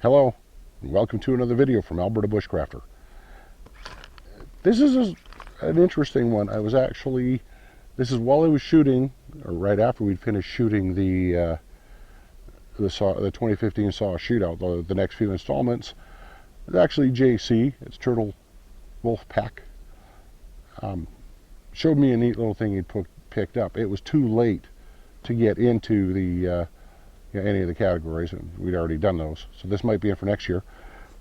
Hello, and welcome to another video from Alberta Bushcrafter. This is an interesting one. This is while I was shooting, or right after we'd finished shooting the 2015 saw shootout, the next few installments. It's actually JC, it's Turtle Wolf Pack. Showed me a neat little thing he'd picked up. It was too late to get into the any of the categories, and we'd already done those. So this might be in for next year.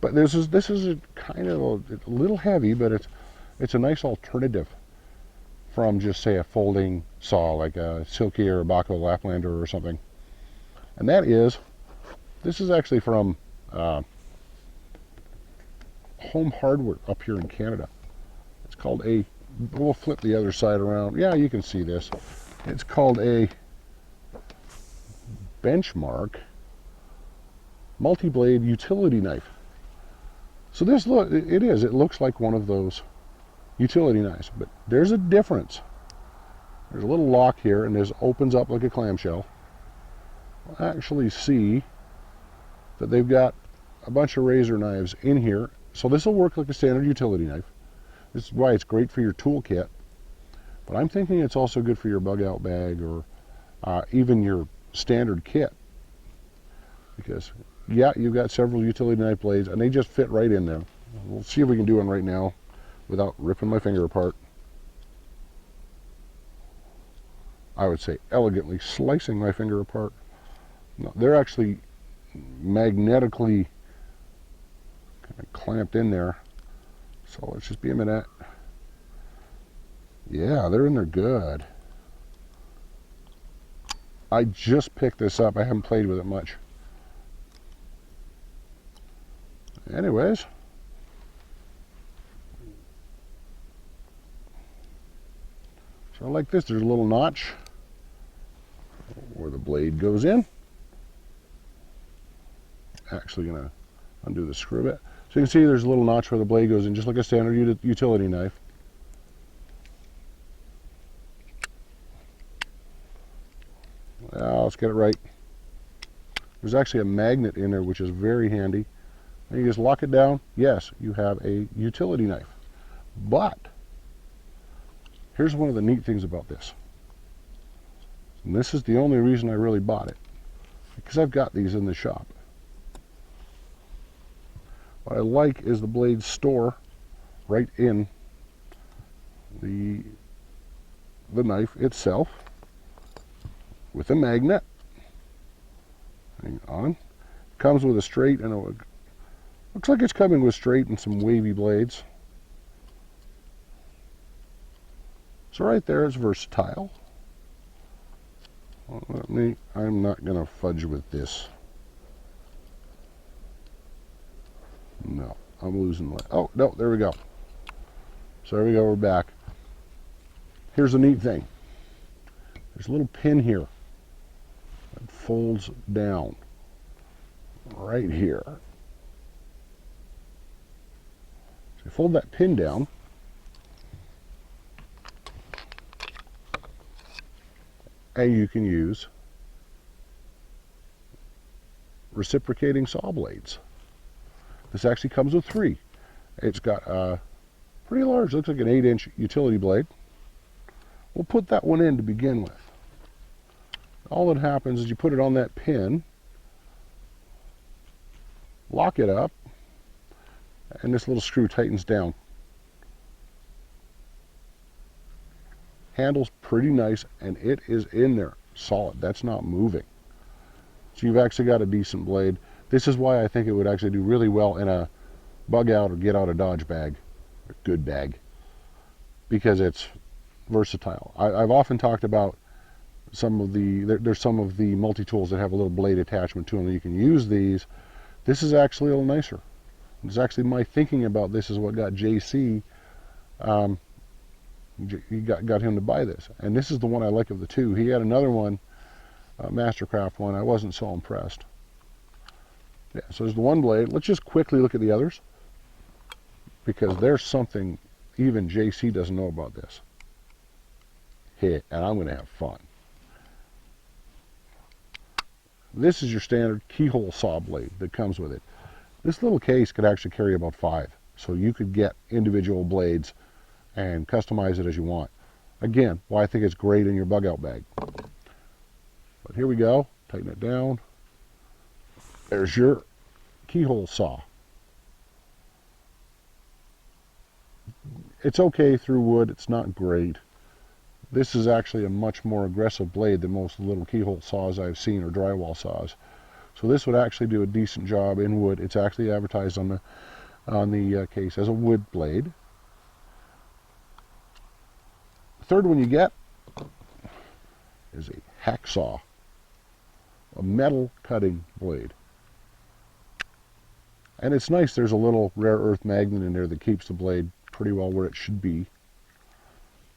But this is a kind of a little heavy, but it's a nice alternative from just say a folding saw like a Silky or a BAHCO Laplander or something. And this is actually from Home Hardware up here in Canada. It's called we'll flip the other side around. Yeah, you can see this. It's called a Benchmark multi-blade utility knife. So it looks like one of those utility knives, but there's a difference. There's a little lock here, and this opens up like a clamshell. We'll actually see that they've got a bunch of razor knives in here. So this will work like a standard utility knife. This is why it's great for your toolkit, but I'm thinking it's also good for your bug out bag or even your standard kit, because yeah, you've got several utility knife blades and they just fit right in there. We'll see if we can do one right now without ripping my finger apart. I would say elegantly slicing my finger apart. No, they're actually magnetically kind of clamped in there. So let's just be a minute. Yeah, they're in there good. I just picked this up. I haven't played with it much. Anyways. So like this, there's a little notch where the blade goes in. Actually gonna undo the screw bit. So you can see there's a little notch where the blade goes in, just like a standard utility knife. Let's get it right. There's actually a magnet in there, which is very handy. And you just lock it down. Yes, you have a utility knife. But here's one of the neat things about this. And this is the only reason I really bought it, because I've got these in the shop. What I like is the blades store right in the knife itself with a magnet. Hang on. Comes with a straight, and it looks like it's coming with straight and some wavy blades. So right there, it's versatile. I'm not going to fudge with this. No, I'm losing my, oh, no, there we go. So there we go, we're back. Here's a neat thing. There's a little pin here that folds down right here. So you fold that pin down, and you can use reciprocating saw blades. This actually comes with 3. It's got a pretty large, looks like an 8-inch utility blade. We'll put that one in to begin with. All that happens is you put it on that pin, lock it up, and this little screw tightens down. Handle's pretty nice, and it is in there solid. That's not moving. So you've actually got a decent blade. This is why I think it would actually do really well in a bug out or get out of dodge bag, a good bag, because it's versatile. I've often talked about there's some of the multi-tools that have a little blade attachment to them. You can use these. This is actually a little nicer. It's actually my thinking about this is what got JC, got him to buy this. And this is the one I like of the two. He had another one, Mastercraft one. I wasn't so impressed. Yeah, so there's the one blade. Let's just quickly look at the others, because there's something even JC doesn't know about this. And I'm going to have fun. This is your standard keyhole saw blade that comes with it. This little case could actually carry about 5. So you could get individual blades and customize it as you want. Again, why I think it's great in your bug out bag. But here we go. Tighten it down. There's your keyhole saw. It's okay through wood. It's not great. This is actually a much more aggressive blade than most little keyhole saws I've seen, or drywall saws. So this would actually do a decent job in wood. It's actually advertised on the case as a wood blade. The third one you get is a hacksaw, a metal cutting blade. And it's nice, there's a little rare earth magnet in there that keeps the blade pretty well where it should be.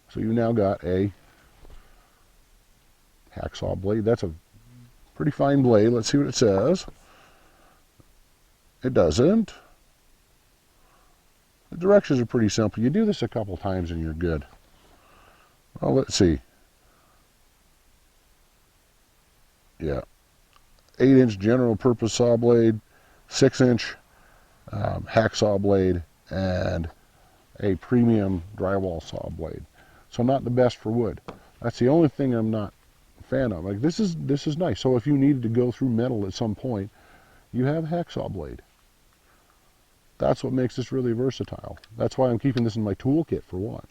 So you now got a hacksaw blade. That's a pretty fine blade. Let's see what it says. It doesn't. The directions are pretty simple. You do this a couple times and you're good. Well, let's see. Yeah. 8-inch general purpose saw blade, 6-inch hacksaw blade, and a premium drywall saw blade. So not the best for wood. That's the only thing I'm not a fan of. Like this is nice. So if you needed to go through metal at some point, you have a hacksaw blade. That's what makes this really versatile. That's why I'm keeping this in my toolkit for one.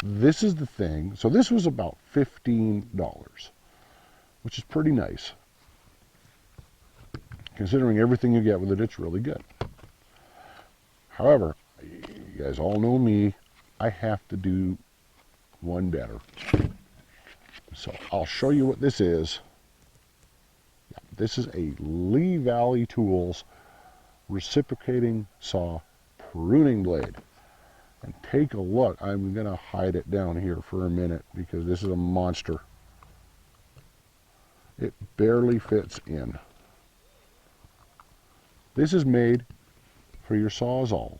This is the thing. So this was about $15, which is pretty nice. Considering everything you get with it, it's really good. However, you guys all know me. I have to do one better. So I'll show you what this is. This is a Lee Valley Tools reciprocating saw pruning blade. And take a look. I'm going to hide it down here for a minute because this is a monster. It barely fits in. This is made for your Sawzall.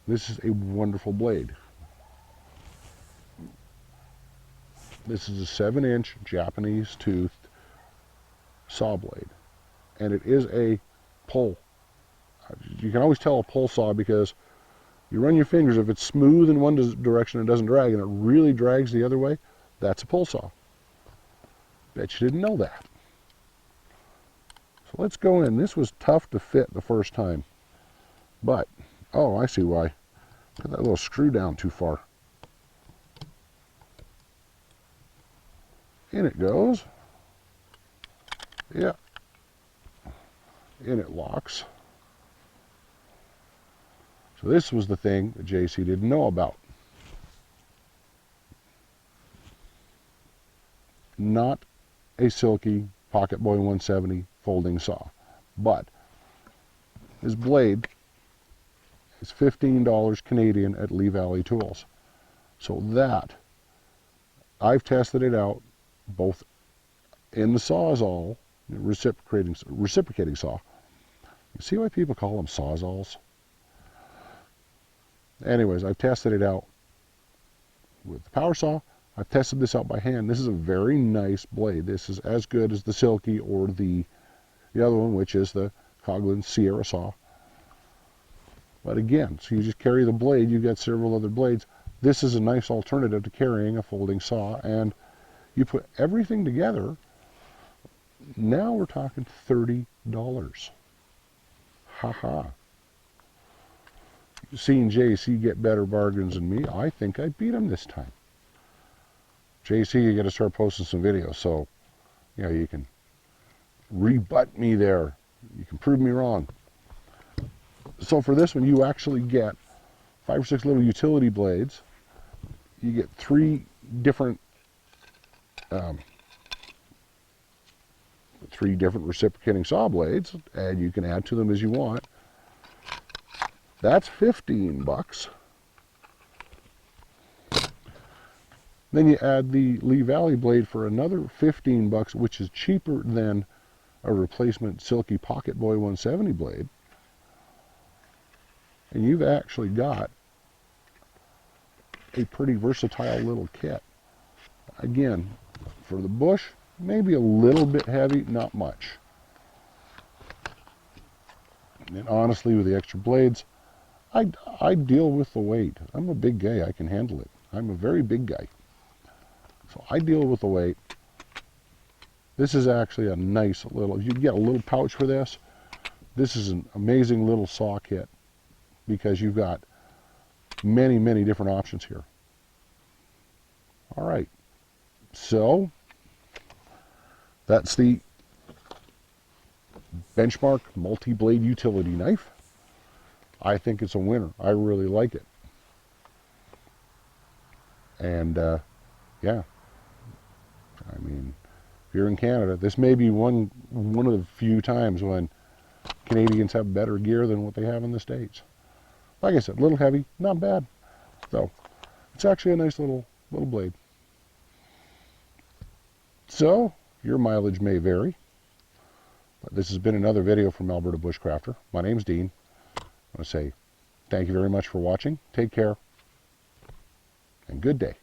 This is a wonderful blade. This is a 7-inch Japanese toothed saw blade. And it is a pull. You can always tell a pull saw because you run your fingers. If it's smooth in one direction and doesn't drag, and it really drags the other way, that's a pull saw. Bet you didn't know that. So let's go in. This was tough to fit the first time. But, oh, I see why. Put that little screw down too far. In it goes. Yeah. In it locks. So this was the thing that JC didn't know about. Not a Silky Pocket Boy 170 folding saw, but his blade is $15 Canadian at Lee Valley Tools. So that, I've tested it out both in the Sawzall, reciprocating saw. You see why people call them Sawzalls? Anyways, I've tested it out with the power saw. I've tested this out by hand. This is a very nice blade. This is as good as the Silky or the other one, which is the Coghlan Sierra saw. But again, so you just carry the blade. You've got several other blades. This is a nice alternative to carrying a folding saw, and you put everything together. Now we're talking $30. Ha. Seeing JC get better bargains than me, I think I beat him this time. JC, you got to start posting some videos, so you know you can rebut me there. You can prove me wrong. So for this one, you actually get 5 or 6 little utility blades. You get 3 different reciprocating saw blades, and you can add to them as you want. That's $15. Then you add the Lee Valley blade for another $15, which is cheaper than a replacement Silky Pocket Boy 170 blade. And you've actually got a pretty versatile little kit. Again, for the bush, maybe a little bit heavy, not much. And honestly, with the extra blades, I deal with the weight. I'm a big guy. I can handle it. I'm a very big guy. So I deal with the weight. This is actually a nice little, you get a little pouch for this. This is an amazing little saw kit because you've got many, many different options here. All right. So that's the Benchmark multi-blade utility knife. I think it's a winner. I really like it. And yeah, I mean, if you're in Canada, this may be one of the few times when Canadians have better gear than what they have in the States. Like I said, a little heavy, not bad. So it's actually a nice little blade. So your mileage may vary, but this has been another video from Alberta Bushcrafter. My name's Dean. I want to say thank you very much for watching. Take care and good day.